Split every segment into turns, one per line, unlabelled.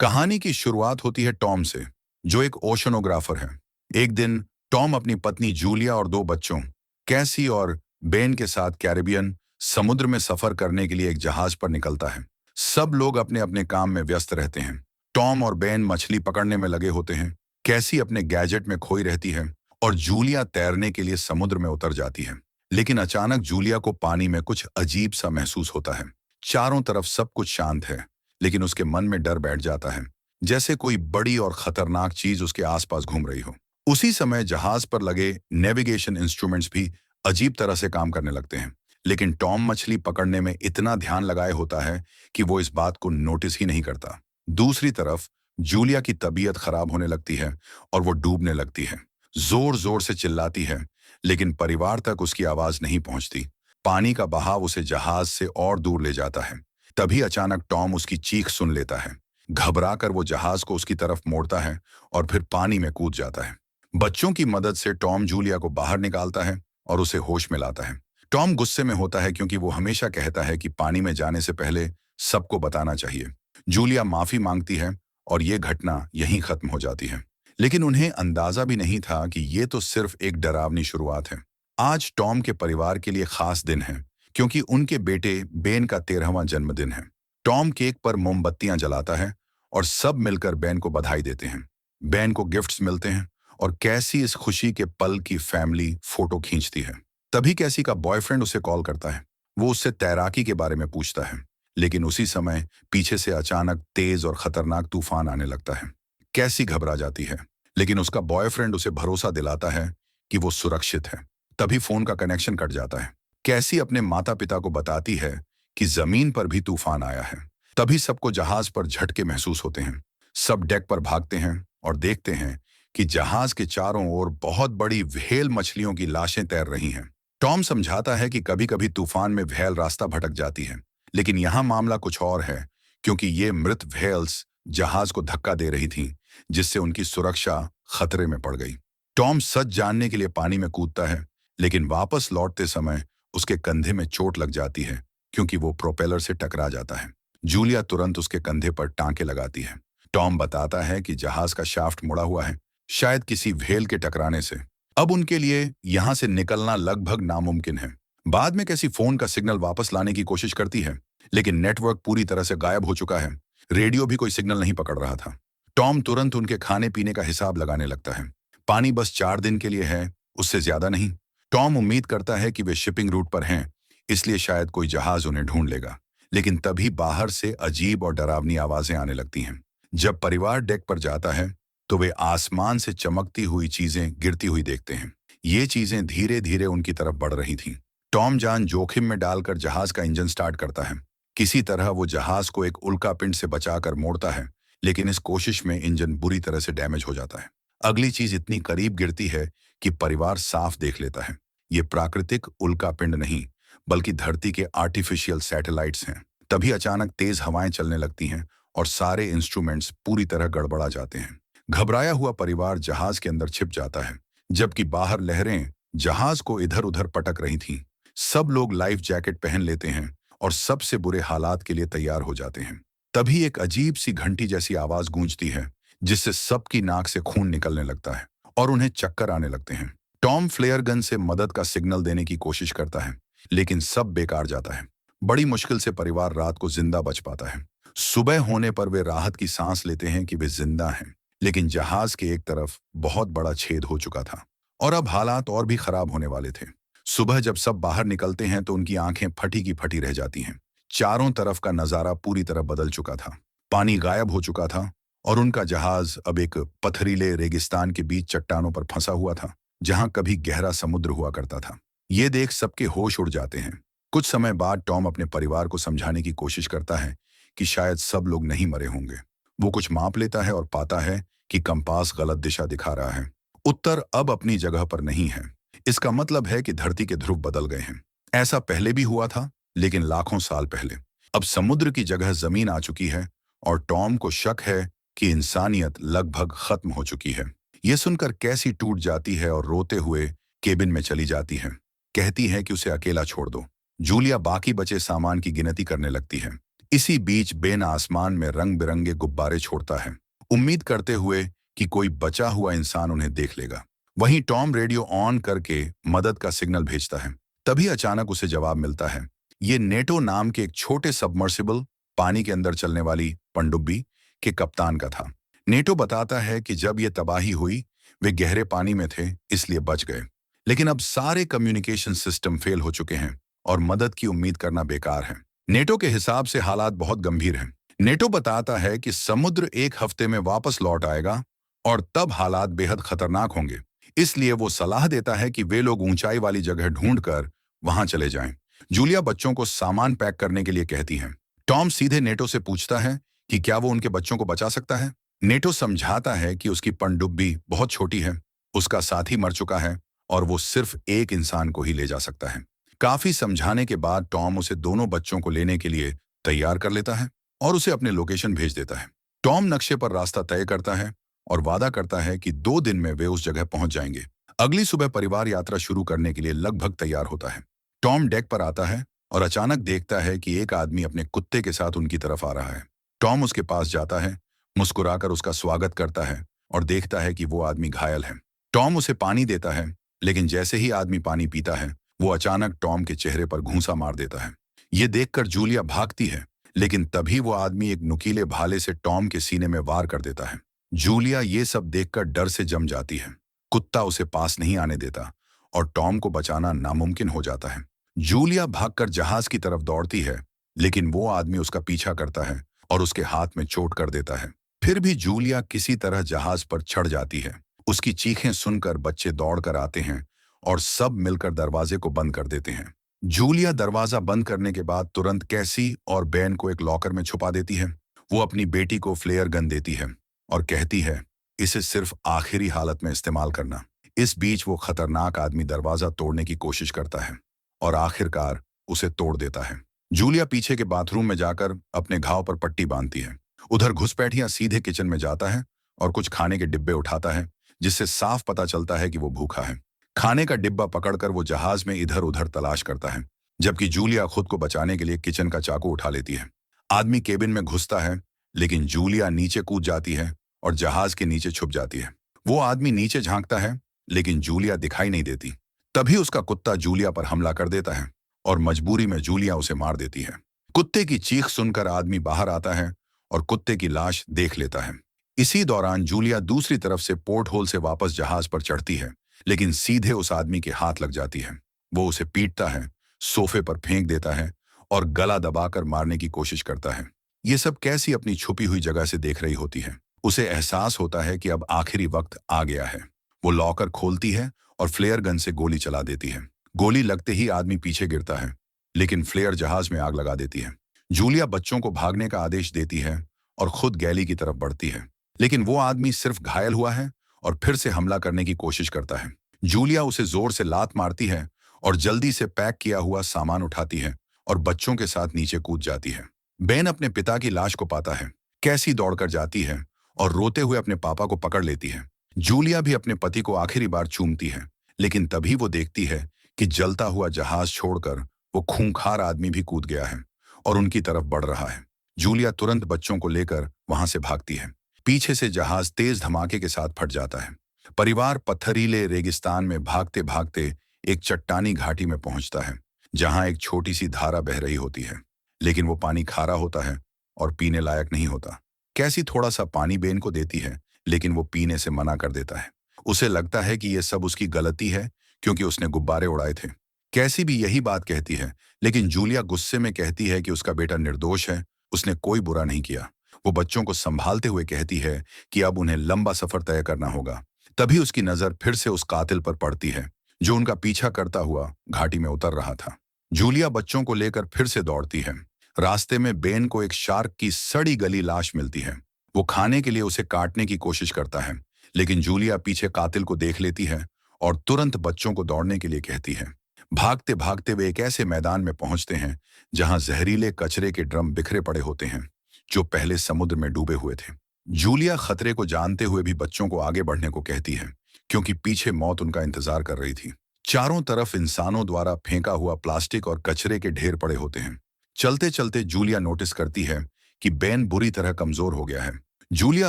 कहानी की शुरुआत होती है टॉम से, जो एक ओशनोग्राफर है। एक दिन टॉम अपनी पत्नी जूलिया और दो बच्चों कैसी और बेन के साथ कैरिबियन समुद्र में सफर करने के लिए एक जहाज पर निकलता है। सब लोग अपने अपने काम में व्यस्त रहते हैं। टॉम और बेन मछली पकड़ने में लगे होते हैं, कैसी अपने गैजेट में खोई रहती है और जूलिया तैरने के लिए समुद्र में उतर जाती है। लेकिन अचानक जूलिया को पानी में कुछ अजीब सा महसूस होता है। चारों तरफ सब कुछ शांत है, लेकिन उसके मन में डर बैठ जाता है, जैसे कोई बड़ी और खतरनाक चीज उसके आसपास घूम रही हो। उसी समय जहाज पर लगे नेविगेशन इंस्ट्रूमेंट्स भी अजीब तरह से काम करने लगते हैं, लेकिन टॉम मछली पकड़ने में इतना ध्यान लगाए होता है कि वो इस बात को नोटिस ही नहीं करता। दूसरी तरफ जूलिया की तबीयत खराब होने लगती है और वो डूबने लगती है। जोर जोर से चिल्लाती है, लेकिन परिवार तक उसकी आवाज नहीं पहुंचती। पानी का बहाव उसे जहाज से और दूर ले जाता है। तभी अचानक टॉम उसकी चीख सुन लेता है। घबराकर वो जहाज को उसकी तरफ मोड़ता है और फिर पानी में कूद जाता है। बच्चों की मदद से टॉम जूलिया को बाहर निकालता है और उसे होश में लाता है। टॉम गुस्से में होता है क्योंकि वो हमेशा कहता है कि पानी में जाने से पहले सबको बताना चाहिए। जूलिया माफी मांगती है और ये घटना यहीं खत्म हो जाती है। लेकिन उन्हें अंदाजा भी नहीं था कि ये तो सिर्फ एक डरावनी शुरुआत है। आज टॉम के परिवार के लिए खास दिन है, क्योंकि उनके बेटे बेन का 13वां जन्मदिन है। टॉम केक पर मोमबत्तियां जलाता है और सब मिलकर बेन को बधाई देते हैं। बेन को गिफ्ट्स मिलते हैं और कैसी इस खुशी के पल की फैमिली फोटो खींचती है। तभी कैसी का बॉयफ्रेंड उसे कॉल करता है। वो उससे तैराकी के बारे में पूछता है, लेकिन उसी समय पीछे से अचानक तेज और खतरनाक तूफान आने लगता है। कैसी घबरा जाती है, लेकिन उसका बॉयफ्रेंड उसे भरोसा दिलाता है कि वो सुरक्षित है। तभी फोन का कनेक्शन कट जाता है। कैसी अपने माता पिता को बताती है कि जमीन पर भी तूफान आया है। तभी सबको जहाज पर झटके महसूस होते हैं। सब डेक पर भागते हैं और देखते हैं कि जहाज के चारों ओर बहुत बड़ी व्हेल मछलियों की लाशें तैर रही हैं। टॉम समझाता है कि कभी कभी तूफान में व्हेल रास्ता भटक जाती है, लेकिन यहाँ मामला कुछ और है, क्योंकि ये मृत व्हेल्स जहाज को धक्का दे रही थीं, जिससे उनकी सुरक्षा खतरे में पड़ गई। टॉम सच जानने के लिए पानी में कूदता है, लेकिन वापस लौटते समय उसके कंधे में चोट लग जाती है, क्योंकि वो प्रोपेलर से टकरा जाता है। जूलिया तुरंत उसके कंधे पर टांके लगाती है। टॉम बताता है कि जहाज का शाफ्ट मुड़ा हुआ है, शायद किसी व्हेल के टकराने से। अब उनके लिए यहां से निकलना लगभग नामुमकिन है। बाद में कैसी फोन का सिग्नल वापस लाने की कोशिश करती है, लेकिन नेटवर्क पूरी तरह से गायब हो चुका है। रेडियो भी कोई सिग्नल नहीं पकड़ रहा था। टॉम तुरंत उनके खाने पीने का हिसाब लगाने लगता है। पानी बस 4 दिन के लिए है, उससे ज्यादा नहीं। टॉम उम्मीद करता है कि वे शिपिंग रूट पर हैं, इसलिए शायद कोई जहाज उन्हें ढूंढ लेगा। लेकिन तभी बाहर से अजीब और डरावनी आवाजें आने लगती हैं। जब परिवार डेक पर जाता है, तो वे आसमान से चमकती हुई चीजें गिरती हुई देखते हैं। ये चीजें धीरे धीरे उनकी तरफ बढ़ रही थीं। टॉम जान जोखिम में डालकर जहाज का इंजन स्टार्ट करता है। किसी तरह वो जहाज को एक उल्कापिंड से बचाकर मोड़ता है, लेकिन इस कोशिश में इंजन बुरी तरह से डैमेज हो जाता है। अगली चीज इतनी करीब गिरती है कि परिवार साफ देख लेता है। ये प्राकृतिक उल्कापिंड नहीं, बल्कि धरती के आर्टिफिशियल सैटेलाइट्स हैं। तभी अचानक तेज हवाएं चलने लगती हैं और सारे इंस्ट्रूमेंट्स पूरी तरह गड़बड़ा जाते हैं। घबराया हुआ परिवार जहाज के अंदर छिप जाता है, जबकि बाहर लहरें जहाज को इधर उधर पटक रही थीं। सब लोग लाइफ जैकेट पहन लेते हैं और सबसे बुरे हालात के लिए तैयार हो जाते हैं। तभी एक अजीब सी घंटी जैसी आवाज गूंजती है, जिससे सबकी नाक से खून निकलने लगता है और उन्हें चक्कर आने लगते हैं। टॉम फ्लेयर गन से मदद का सिग्नल देने की कोशिश करता है, लेकिन सब बेकार जाता है। बड़ी मुश्किल से परिवार रात को जिंदा बच पाता है। सुबह होने पर वे राहत की सांस लेते हैं कि वे जिंदा हैं, लेकिन जहाज के एक तरफ बहुत बड़ा छेद हो चुका था और अब हालात और भी खराब होने वाले थे। सुबह जब सब बाहर निकलते हैं तो उनकी आंखें फटी की फटी रह जाती हैं। चारों तरफ का नजारा पूरी तरह बदल चुका था। पानी गायब हो चुका था और उनका जहाज अब एक पथरीले रेगिस्तान के बीच चट्टानों पर फंसा हुआ था, जहां कभी गहरा समुद्र हुआ करता था। ये देख सबके होश उड़ जाते हैं। कुछ समय बाद टॉम अपने परिवार को समझाने की कोशिश करता है कि शायद सब लोग नहीं मरे होंगे। वो कुछ माप लेता है और पाता है कि कंपास गलत दिशा दिखा रहा है। उत्तर अब अपनी जगह पर नहीं है। इसका मतलब है कि धरती के ध्रुव बदल गए हैं। ऐसा पहले भी हुआ था, लेकिन लाखों साल पहले। अब समुद्र की जगह जमीन आ चुकी है और टॉम को शक है कि इंसानियत लगभग खत्म हो चुकी है। यह सुनकर कैसी टूट जाती है और रोते हुए केबिन में चली जाती है। कहती है कि उसे अकेला छोड़ दो। जूलिया बाकी बचे सामान की गिनती करने लगती है। इसी बीच बेन आसमान में रंग बिरंगे गुब्बारे छोड़ता है, उम्मीद करते हुए कि कोई बचा हुआ इंसान उन्हें देख लेगा। वहीं टॉम रेडियो ऑन करके मदद का सिग्नल भेजता है। तभी अचानक उसे जवाब मिलता है। ये नेटो नाम के एक छोटे सबमर्सिबल, पानी के अंदर चलने वाली पनडुब्बी के कप्तान का था। नेटो बताता है कि जब ये तबाही हुई, वे गहरे पानी में थे, इसलिए बच गए। लेकिन अब सारे कम्युनिकेशन सिस्टम फेल हो चुके हैं और मदद की उम्मीद करना बेकार है। नेटो के हिसाब से हालात बहुत गंभीर हैं। नेटो बताता है कि समुद्र एक हफ्ते में वापस लौट आएगा और तब हालात बेहद खतरनाक होंगे। इसलिए वो सलाह देता है कि वे लोग ऊंचाई वाली जगह ढूंढकर वहां चले जाएं। जूलिया बच्चों को सामान पैक करने के लिए कहती है। टॉम सीधे नेटो से पूछता है कि क्या वो उनके बच्चों को बचा सकता है। नेटो समझाता है कि उसकी पनडुब्बी बहुत छोटी है, उसका साथी मर चुका है और वो सिर्फ एक इंसान को ही ले जा सकता है। काफी समझाने के बाद टॉम उसे दोनों बच्चों को लेने के लिए तैयार कर लेता है और उसे अपने लोकेशन भेज देता है। टॉम नक्शे पर रास्ता तय करता है और वादा करता है कि 2 दिन में वे उस जगह पहुंच जाएंगे। अगली सुबह परिवार यात्रा शुरू करने के लिए लगभग तैयार होता है। टॉम डेक पर आता है और अचानक देखता है कि एक आदमी अपने कुत्ते के साथ उनकी तरफ आ रहा है। टॉम उसके पास जाता है, मुस्कुराकर उसका स्वागत करता है और देखता है कि वो आदमी घायल है। टॉम उसे पानी देता है, लेकिन जैसे ही आदमी पानी पीता है, वो अचानक टॉम के चेहरे पर घूंसा मार देता है। ये देखकर जूलिया भागती है, लेकिन तभी वो आदमी एक नुकीले भाले से टॉम के सीने में वार कर देता है। जूलिया ये सब देखकर डर से जम जाती है। कुत्ता उसे पास नहीं आने देता और टॉम को बचाना नामुमकिन हो जाता है। जूलिया भागकर जहाज की तरफ दौड़ती है, लेकिन वो आदमी उसका पीछा करता है और उसके हाथ में चोट कर देता है। फिर भी जूलिया किसी तरह जहाज पर चढ़ जाती है। उसकी चीखें सुनकर बच्चे दौड़कर आते हैं और सब मिलकर दरवाजे को बंद कर देते हैं। जूलिया दरवाजा बंद करने के बाद तुरंत कैसी और बेन को एक लॉकर में छुपा देती है। वो अपनी बेटी को फ्लेयर गन देती है और कहती है, इसे सिर्फ आखिरी हालत में इस्तेमाल करना। इस बीच वो खतरनाक आदमी दरवाजा तोड़ने की कोशिश करता है और आखिरकार उसे तोड़ देता है। जूलिया पीछे के बाथरूम में जाकर अपने घाव पर पट्टी बांधती है। उधर घुसपैठिया सीधे किचन में जाता है और कुछ खाने के डिब्बे उठाता है, जिससे साफ पता चलता है कि वो भूखा है। खाने का डिब्बा पकड़कर वो जहाज में इधर उधर तलाश करता है, जबकि जूलिया खुद को बचाने के लिए किचन का चाकू उठा लेती है। आदमी केबिन में घुसता है, लेकिन जूलिया नीचे कूद जाती है और जहाज के नीचे छुप जाती है। वो आदमी नीचे झांकता है, लेकिन जूलिया दिखाई नहीं देती। तभी उसका कुत्ता जूलिया पर हमला कर देता है और मजबूरी में जूलिया उसे मार देती है। कुत्ते की चीख सुनकर आदमी बाहर आता है और कुत्ते की लाश देख लेता है। इसी दौरान जूलिया दूसरी तरफ से पोर्ट होल से वापस जहाज पर चढ़ती है, लेकिन सीधे उस आदमी के हाथ लग जाती है। वो उसे पीटता है, सोफे पर फेंक देता है और गला दबाकर मारने की कोशिश करता है। ये सब कैसी अपनी छुपी हुई जगह से देख रही होती है। उसे एहसास होता है कि अब आखिरी वक्त आ गया है। वो लॉकर खोलती है और फ्लेयर गन से गोली चला देती है। गोली लगते ही आदमी पीछे गिरता है, लेकिन फ्लेयर जहाज में आग लगा देती है। जूलिया बच्चों को भागने का आदेश देती है और खुद गैली की तरफ बढ़ती है, लेकिन वो आदमी सिर्फ घायल हुआ है और फिर से हमला करने की कोशिश करता है। जूलिया उसे जोर से लात मारती है और जल्दी से पैक किया हुआ सामान उठाती है और बच्चों के साथ नीचे कूद जाती है। बेन अपने पिता की लाश को पाता है। कैसी दौड़कर जाती है और रोते हुए अपने पापा को पकड़ लेती है। जूलिया भी अपने पति को आखिरी बार चूमती है, लेकिन तभी वो देखती है कि जलता हुआ जहाज छोड़कर वो खूंखार आदमी भी कूद गया है और उनकी तरफ बढ़ रहा है। जूलिया तुरंत बच्चों को लेकर वहां से भागती है। पीछे से जहाज तेज धमाके के साथ फट जाता है। परिवार पत्थरीले रेगिस्तान में भागते भागते एक चट्टानी घाटी में पहुंचता है, जहां एक छोटी सी धारा बह रही होती है, लेकिन वो पानी खारा होता है और पीने लायक नहीं होता। कैसी थोड़ा सा पानी बेन को देती है, लेकिन वो पीने से मना कर देता है। उसे लगता है कि ये सब उसकी गलती है, क्योंकि उसने गुब्बारे उड़ाए थे। कैसी भी यही बात कहती है, लेकिन जूलिया गुस्से में कहती है कि उसका बेटा निर्दोष है, उसने कोई बुरा नहीं किया। वो बच्चों को संभालते हुए कहती है कि अब उन्हें लंबा सफर तय करना होगा। तभी उसकी नजर फिर से उस कातिल पर पड़ती है, जो उनका पीछा करता हुआ घाटी में उतर रहा था। जूलिया बच्चों को लेकर फिर से दौड़ती है। रास्ते में बेन को एक शार्क की सड़ी गली लाश मिलती है। वो खाने के लिए उसे काटने की कोशिश करता है, लेकिन जूलिया पीछे कातिल को देख लेती है और तुरंत बच्चों को दौड़ने के लिए कहती है। भागते भागते वे एक ऐसे मैदान में पहुंचते हैं जहां जहरीले कचरे के ड्रम बिखरे पड़े होते हैं, जो पहले समुद्र में डूबे हुए थे। जूलिया खतरे को जानते हुए भी बच्चों को आगे बढ़ने को कहती है, क्योंकि पीछे मौत उनका इंतजार कर रही थी। चारों तरफ इंसानों द्वारा फेंका हुआ प्लास्टिक और कचरे के ढेर पड़े होते हैं। चलते चलते जूलिया नोटिस करती है कि बेन बुरी तरह कमजोर हो गया है। जूलिया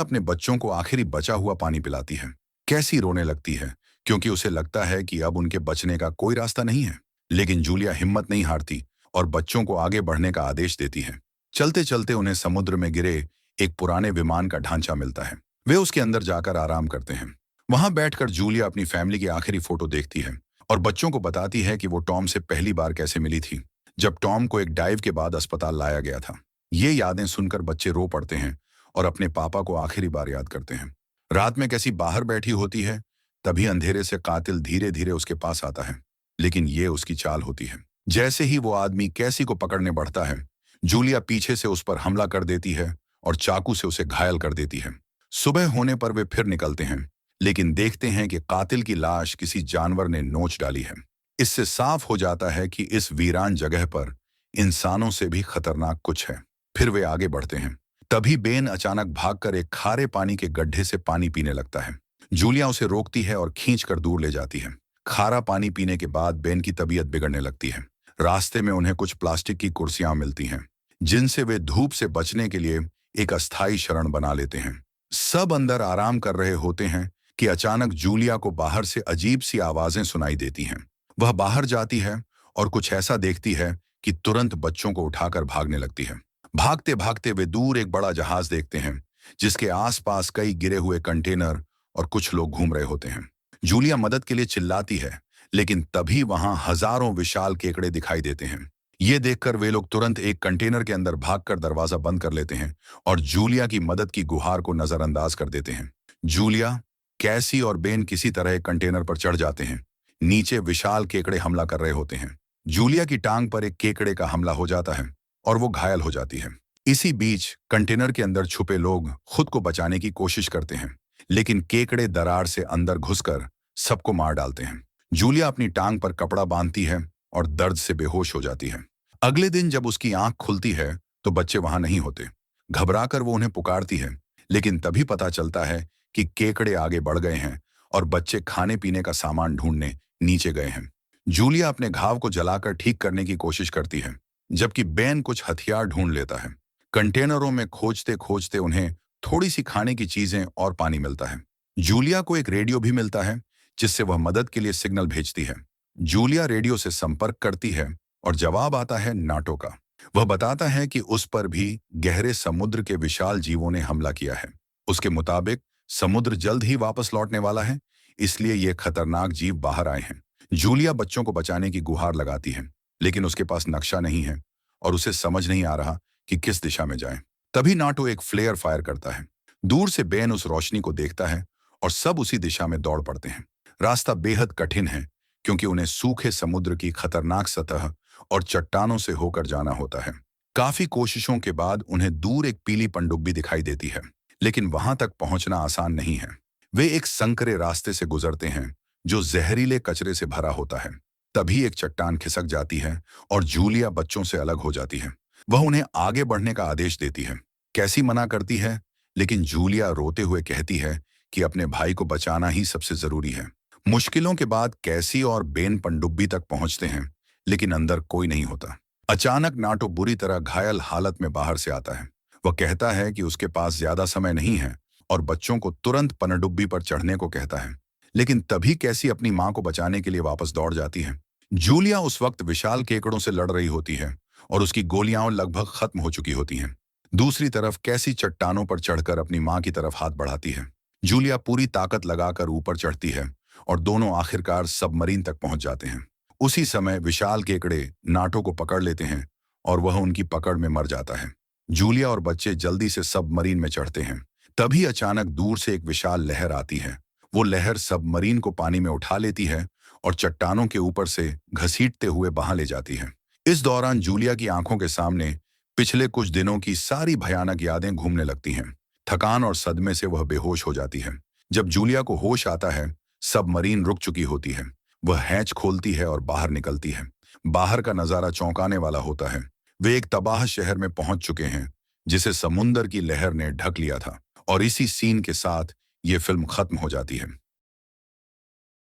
अपने बच्चों को आखिरी बचा हुआ पानी पिलाती है। कैसी रोने लगती है क्योंकि उसे लगता है कि अब उनके बचने का कोई रास्ता नहीं है। लेकिन जूलिया हिम्मत नहीं हारती और बच्चों को आगे बढ़ने का आदेश देती है। चलते चलते उन्हें समुद्र में गिरे एक पुराने विमान का ढांचा मिलता है। वे उसके अंदर जाकर आराम करते हैं। वहां बैठकर जूलिया अपनी फैमिली की आखिरी फोटो देखती है और बच्चों को बताती है कि वो टॉम से पहली बार कैसे मिली थी, जब टॉम को एक डाइव के बाद अस्पताल लाया गया था। ये यादें सुनकर बच्चे रो पड़ते हैं और अपने पापा को आखिरी बार याद करते हैं। रात में कैसी बाहर बैठी होती है, तभी अंधेरे से कातिल धीरे धीरे उसके पास आता है। लेकिन ये उसकी चाल होती है। जैसे ही वो आदमी कैसी को पकड़ने बढ़ता है, जूलिया पीछे से उस पर हमला कर देती है और चाकू से उसे घायल कर देती है। सुबह होने पर वे फिर निकलते हैं, लेकिन देखते हैं कि कातिल की लाश किसी जानवर ने नोच डाली है। इससे साफ हो जाता है कि इस वीरान जगह पर इंसानों से भी खतरनाक कुछ है। फिर वे आगे बढ़ते हैं। तभी बेन अचानक भागकर एक खारे पानी के गड्ढे से पानी पीने लगता है। जूलिया उसे रोकती है और खींचकर दूर ले जाती है। खारा पानी पीने के बाद बेन की तबीयत बिगड़ने लगती है। रास्ते में उन्हें कुछ प्लास्टिक की कुर्सियां मिलती हैं, जिनसे वे धूप से बचने के लिए एक अस्थायी शरण बना लेते हैं। सब अंदर आराम कर रहे होते हैं कि अचानक जूलिया को बाहर से अजीब सी आवाजें सुनाई देती हैं। वह बाहर जाती है और कुछ ऐसा देखती है कि तुरंत बच्चों को उठाकर भागने लगती है। भागते भागते वे दूर एक बड़ा जहाज देखते हैं, जिसके आसपास कई गिरे हुए कंटेनर और कुछ लोग घूम रहे होते हैं। जूलिया मदद के लिए चिल्लाती है, लेकिन तभी वहां हजारों विशाल केकड़े दिखाई देते हैं। ये देखकर वे लोग तुरंत एक कंटेनर के अंदर भागकर दरवाजा बंद कर लेते हैं और जूलिया की मदद की गुहार को नजरअंदाज कर देते हैं। जूलिया, कैसी और बेन किसी तरह एक कंटेनर पर चढ़ जाते हैं। नीचे विशाल केकड़े हमला कर रहे होते हैं। जूलिया की टांग पर एक केकड़े का हमला हो जाता है और वो घायल हो जाती है। इसी बीच कंटेनर के अंदर छुपे लोग खुद को बचाने की कोशिश करते हैं, लेकिन केकड़े दरार से अंदर घुसकर सबको मार डालते हैं। जूलिया अपनी टांग पर कपड़ा बांधती है और दर्द से बेहोश हो जाती है। अगले दिन जब उसकी आंख खुलती है तो बच्चे वहां नहीं होते। घबराकर वो उन्हें पुकारती है, लेकिन तभी पता चलता है कि केकड़े आगे बढ़ गए हैं और बच्चे खाने पीने का सामान ढूंढने नीचे गए हैं। जूलिया अपने घाव को जलाकर ठीक करने की कोशिश करती है, जबकि बेन कुछ हथियार ढूंढ लेता है। कंटेनरों में खोजते खोजते उन्हें थोड़ी सी खाने की चीजें और पानी मिलता है। जूलिया को एक रेडियो भी मिलता है, जिससे वह मदद के लिए सिग्नल भेजती है। जूलिया रेडियो से संपर्क करती है और जवाब आता है नाटो का। वह बताता है कि उस पर भी गहरे समुद्र के विशाल जीवों ने हमला किया है। उसके मुताबिक समुद्र जल्द ही वापस लौटने वाला है, इसलिए ये खतरनाक जीव बाहर आए हैं। जूलिया बच्चों को बचाने की गुहार लगाती है, लेकिन उसके पास नक्शा नहीं है और उसे समझ नहीं आ रहा कि किस दिशा में जाए। तभी नाटो एक फ्लेयर फायर करता है। दूर से बेन उस रोशनी को देखता है और सब उसी दिशा में दौड़ पड़ते हैं। रास्ता बेहद कठिन है, क्योंकि उन्हें सूखे समुद्र की खतरनाक सतह और चट्टानों से होकर जाना होता है। काफी कोशिशों के बाद उन्हें दूर एक पीली पनडुब्बी दिखाई देती है, लेकिन वहां तक पहुंचना आसान नहीं है। वे एक संकरे रास्ते से गुजरते हैं जो जहरीले कचरे से भरा होता है। तभी एक चट्टान खिसक जाती है और जूलिया बच्चों से अलग हो जाती है। वह उन्हें आगे बढ़ने का आदेश देती है। कैसी मना करती है, लेकिन जूलिया रोते हुए कहती है कि अपने भाई को बचाना ही सबसे जरूरी है। मुश्किलों के बाद कैसी और बेन पनडुब्बी तक पहुंचते हैं, लेकिन अंदर कोई नहीं होता। अचानक नाटो बुरी तरह घायल हालत में बाहर से आता है। वह कहता है कि उसके पास ज्यादा समय नहीं है और बच्चों को तुरंत पनडुब्बी पर चढ़ने को कहता है। लेकिन तभी कैसी अपनी मां को बचाने के लिए वापस दौड़ जाती है। जूलिया उस वक्त विशाल केकड़ों से लड़ रही होती है और उसकी गोलियां लगभग खत्म हो चुकी होती हैं। दूसरी तरफ कैसी चट्टानों पर चढ़कर अपनी मां की तरफ हाथ बढ़ाती है। जूलिया पूरी ताकत लगाकर ऊपर चढ़ती है और दोनों आखिरकार सबमरीन तक पहुंच जाते हैं। उसी समय विशाल केकड़े नाटो को पकड़ लेते हैं और वह उनकी पकड़ में मर जाता है। जूलिया और बच्चे जल्दी से सबमरीन में चढ़ते हैं। तभी अचानक दूर से एक विशाल लहर आती है। वो लहर सबमरीन को पानी में उठा लेती है और चट्टानों के ऊपर से घसीटते हुए बहा ले जाती है। इस दौरान जूलिया की आंखों के सामने पिछले कुछ दिनों की सारी भयानक यादें घूमने लगती हैं। थकान और सदमे से वह बेहोश हो जाती है। जब जूलिया को होश आता है, सबमरीन रुक चुकी होती है। वह हैच खोलती है और बाहर निकलती है। बाहर का नजारा चौंकाने वाला होता है। वे एक तबाह शहर में पहुंच चुके हैं, जिसे समुंदर की लहर ने ढक लिया था। और इसी सीन के साथ ये फिल्म खत्म हो जाती है।